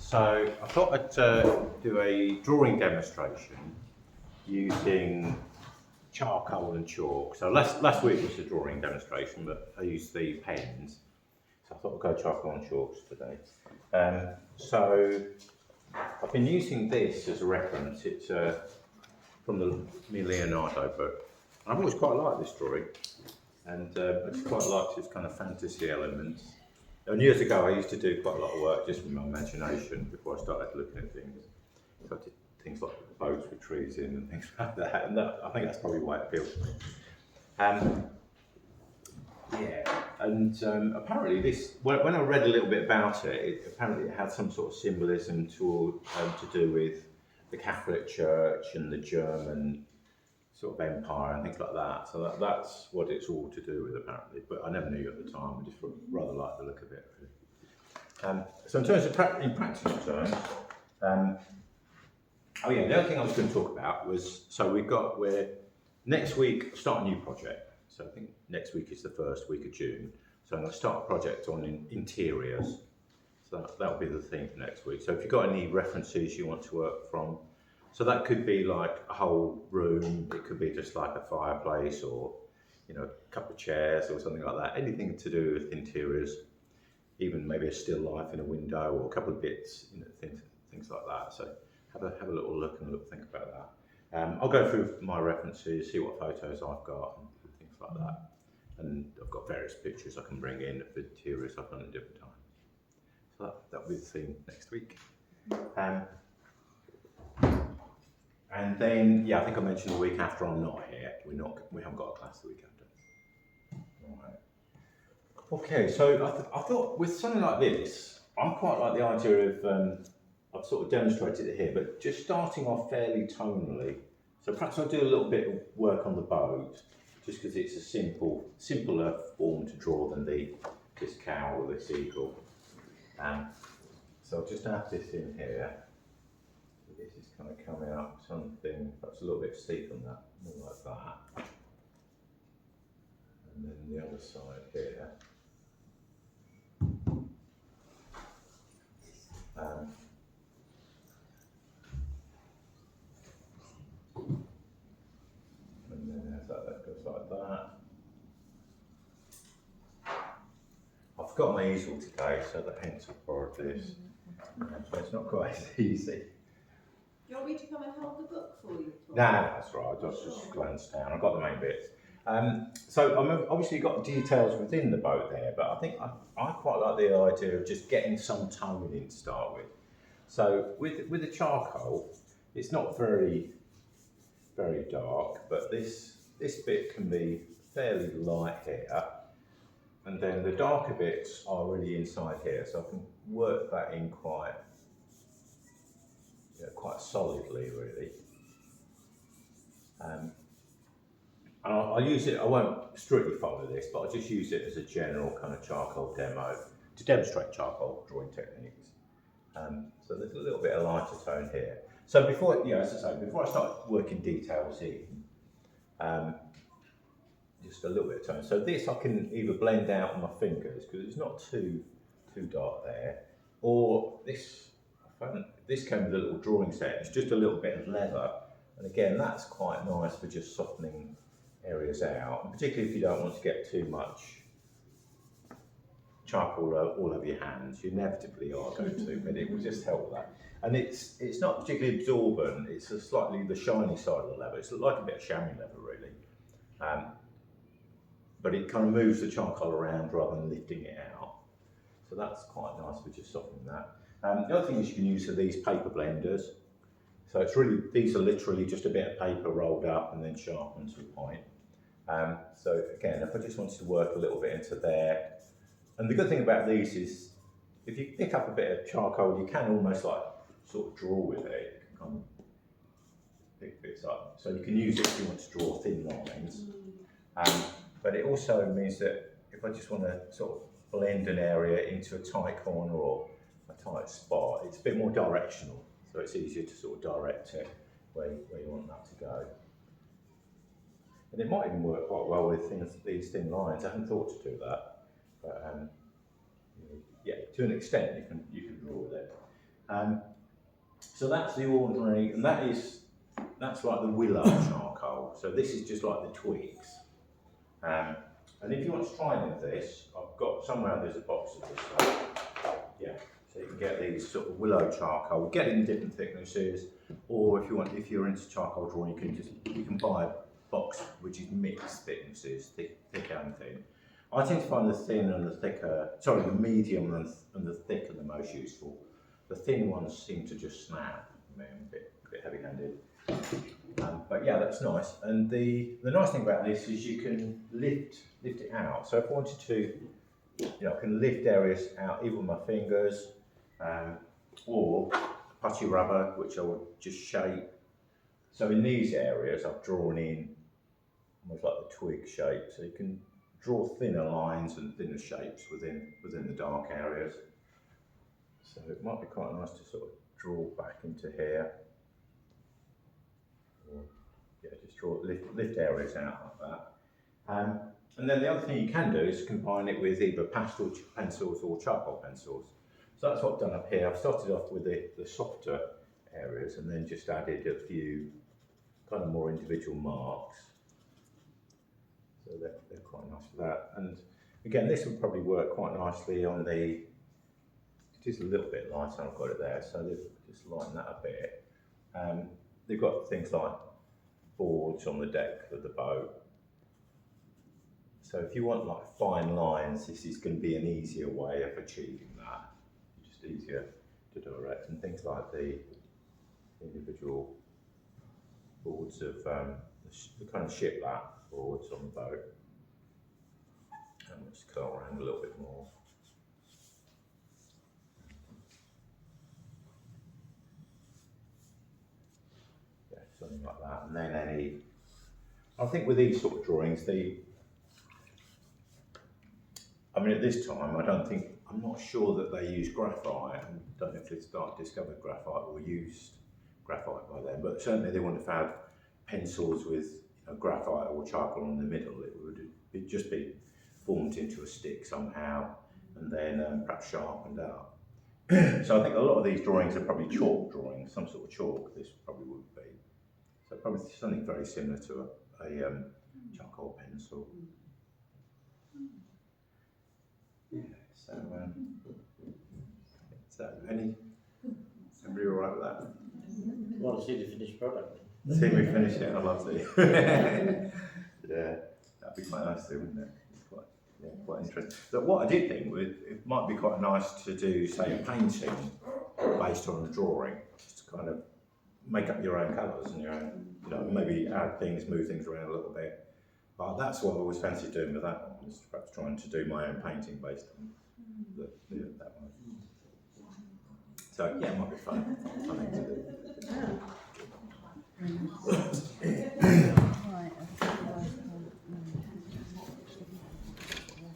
So I thought I'd do a drawing demonstration using charcoal and chalk. So last week was a drawing demonstration, but I used the pens. So I thought I'd go charcoal and chalks today. So I've been using this as a reference. It's from the Leonardo book. And I've always quite liked this drawing, and I just quite liked its kind of fantasy elements. And years ago, I used to do quite a lot of work just with my imagination before I started looking at things. So I did things like boats with trees in and things like that, and I think that's probably why it appealed to me. Apparently when I read a little bit about it, apparently it had some sort of symbolism to do with the Catholic Church and the German sort of empire and things like that. So that's what it's all to do with, apparently. But I never knew at the time. I just rather liked the look of it, really. So in terms of practical terms, the other thing I was going to talk about was, so we're next week start a new project. So I think next week is the first week of June. So I'm going to start a project on interiors. So that'll be the theme for next week. So if you've got any references you want to work from, so that could be like a whole room, it could be just like a fireplace or, a couple of chairs or something like that. Anything to do with interiors, even maybe a still life in a window or a couple of bits, things like that. So have a little look and think about that. I'll go through my references, see what photos I've got and things like that. And I've got various pictures I can bring in of the interiors I've done at different times. So that'll be the theme next week. And then, I think I mentioned the week after I'm not here. We haven't got a class the week after. Right. Okay, so I thought with something like this, I quite like the idea of, I've sort of demonstrated it here, but just starting off fairly tonally. So perhaps I'll do a little bit of work on the boat, just because it's a simpler form to draw than this cow or this eagle. So I'll just add this in here. This is kind of coming up something, perhaps a little bit steep on that, more like that. And then the other side here. And then as that goes like that. I've got my easel today, so hence I borrowed this. So it's not quite as easy. Do you want me to come and hold the book for you? No, that's right. I just glanced down. I've got the main bits. So I've obviously got details within the boat there, but I think I quite like the idea of just getting some tone in to start with. So with the charcoal, it's not very dark, but this bit can be fairly light here, and then the darker bits are really inside here, so I can work that in quite solidly, really. And I'll use it, I won't strictly follow this, but I'll just use it as a general kind of charcoal demo to demonstrate charcoal drawing techniques. So there's a little bit of lighter tone here. So before I start working details in, just a little bit of tone. So this I can either blend out on my fingers because it's not too dark there, or this came with a little drawing set. It's just a little bit of leather, and again that's quite nice for just softening areas out, and particularly if you don't want to get too much charcoal all over your hands. You inevitably are going to, but it will just help that. And it's not particularly absorbent. It's slightly the shiny side of the leather. It's like a bit of chamois leather, really. But it kind of moves the charcoal around rather than lifting it out. So that's quite nice for just softening that. The other thing is you can use are these paper blenders. So these are literally just a bit of paper rolled up and then sharpened to a point. So again, if I just wanted to work a little bit into there, and the good thing about these is if you pick up a bit of charcoal, you can almost like sort of draw with it. You can kind of pick bits up. So you can use it if you want to draw thin lines. But it also means that if I just want to sort of blend an area into a tight corner or a tight spot, it's a bit more directional. So it's easier to sort of direct it where you want that to go. And it might even work quite well with these thin lines. I hadn't thought to do that, but to an extent you can draw with it. So that's the ordinary, and that's like the willow charcoal. So this is just like the twigs. And if you want to try any of this, I've got somewhere there's a box of this stuff. Yeah, so you can get these sort of willow charcoal. Get it in different thicknesses, or if you're into charcoal drawing, you can buy a box which is mixed thicknesses, thick and thin. I tend to find the thin and the thicker, sorry, the medium and the thick are the most useful. The thin ones seem to just snap. I mean, a bit heavy-handed. But yeah, that's nice. And the nice thing about this is you can lift it out. So if I wanted to, I can lift areas out even with my fingers, or putty rubber, which I would just shape. So in these areas, I've drawn in almost like the twig shape. So you can draw thinner lines and thinner shapes within the dark areas. So it might be quite nice to sort of draw back into here. Or, yeah, just lift areas out like that. And then the other thing you can do is combine it with either pastel pencils or charcoal pencils. So that's what I've done up here. I've started off with the softer areas and then just added a few kind of more individual marks. So they're quite nice for that. And again, this would probably work quite nicely on it is a little bit lighter, I've got it there, so they've just lightened that a bit. They've got things like boards on the deck of the boat. So if you want like fine lines, this is going to be an easier way of achieving that. Just easier to direct, and things like the individual boards of the kind of shiplap boards on the boat. And let's curl around a little bit more. Yeah, something like that. And then I think with these sort of drawings, I mean, at this time, I'm not sure that they use graphite. I don't know if they discovered graphite or used graphite by then, but certainly they wouldn't have had pencils with graphite or charcoal in the middle. It'd just be formed into a stick somehow and then perhaps sharpened up. So I think a lot of these drawings are probably chalk drawings, some sort of chalk, this probably would be. So probably something very similar to a charcoal pencil. Yeah, so everybody all right with that? Want to see the finished product? See me finish it, I'd love to. Yeah, that'd be quite nice too, wouldn't it? Quite interesting. But what I did think it might be quite nice to do, say, a painting based on a drawing, just to kind of make up your own colours and your own, maybe add things, move things around a little bit. But that's what I always fancied doing with that one, was perhaps trying to do my own painting based on that one. So yeah, it might be fun thing to do.